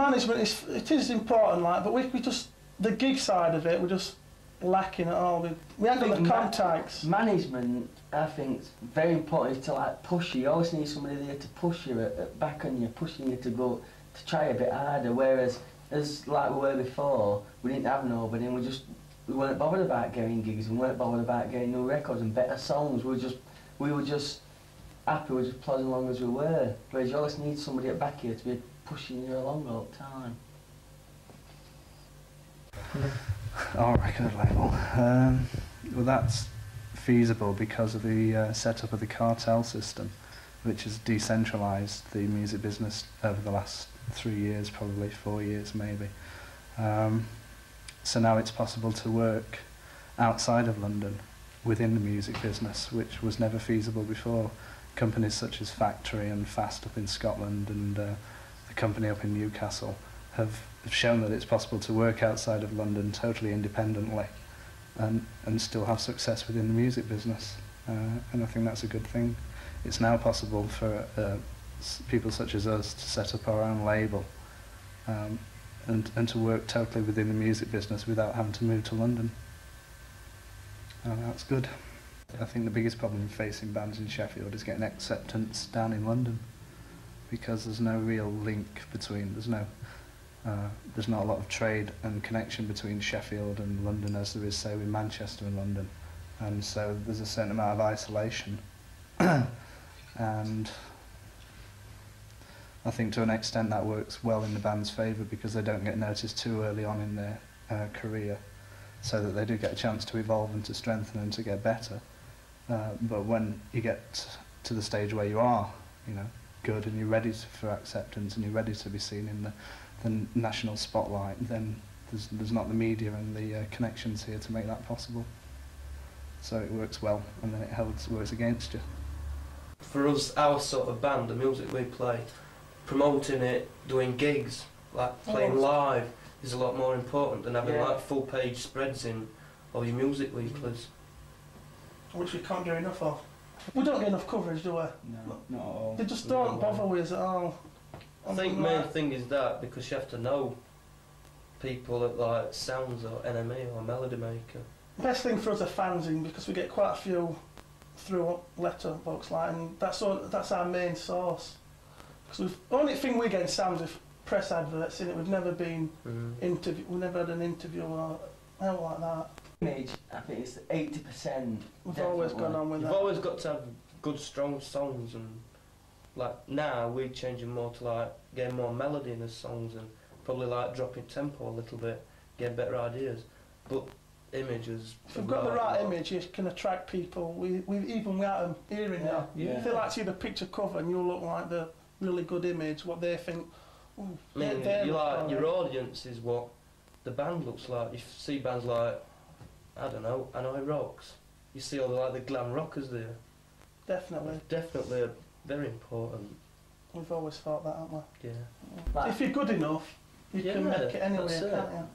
management it is important, like, but we just, the gig side of it, we're just lacking at all. We haven't got the contacts. Management, I think, is very important, is to like push you. You always need somebody there to push you, back on you, pushing you to go, to try a bit harder, whereas, as like we were before, we didn't have nobody, and we weren't bothered about getting gigs, we weren't bothered about getting new records and better songs. We were just happy, we were just plodding along as we were. Whereas you always need somebody at back here to be pushing you along all the time. Our record label. Well, that's feasible because of the setup of the cartel system, which has decentralised the music business over the last 3 years, probably 4 years maybe. So now it's possible to work outside of London within the music business, which was never feasible before. Companies such as Factory and Fast up in Scotland and the company up in Newcastle have shown that it's possible to work outside of London totally independently and still have success within the music business. And I think that's a good thing. It's now possible for people such as us to set up our own label and to work totally within the music business without having to move to London. And that's good. I think the biggest problem facing bands in Sheffield is getting acceptance down in London, because there's no real link between, there's not a lot of trade and connection between Sheffield and London as there is, say, with Manchester and London. And so there's a certain amount of isolation. And I think to an extent that works well in the band's favour, because they don't get noticed too early on in their career, so that they do get a chance to evolve and to strengthen and to get better. But when you get to the stage where you are, you know, good, and you're ready for acceptance and you're ready to be seen in the national spotlight, then there's not the media and the connections here to make that possible. So it works well, and then it works against you. For us, our sort of band, the music we play, promoting it, doing gigs, like playing live, is a lot more important than having like full-page spreads in all your music weeklies. Which we can't do enough of. We don't get enough coverage, do we? No, not at all. They just don't bother with us at all. I think the main thing is that, because you have to know people at like Sounds or NME or Melody Maker. Best thing for us are fanzine, because we get quite a few through letterbox, like, and that's our main source. Because the only thing we get in Sounds is press adverts in it. We've never been we've never had an interview or anything like that. Image, I think it's 80%. We've always gone on with that. You've always got to have good, strong songs, and like now we're changing more to like getting more melody in the songs and probably like dropping tempo a little bit, getting better ideas. But images. If you've got the right image, you can attract people. We even without them hearing that. If they like to see the picture cover and you look like the really good image, what they think. Ooh, I mean, your audience is what the band looks like. You see bands like, I don't know, Hanoi Rocks. You see all the glam rockers there. Definitely. Definitely very important. We've always thought that, haven't we? Yeah. If you're good enough, you can make it anywhere, can't you?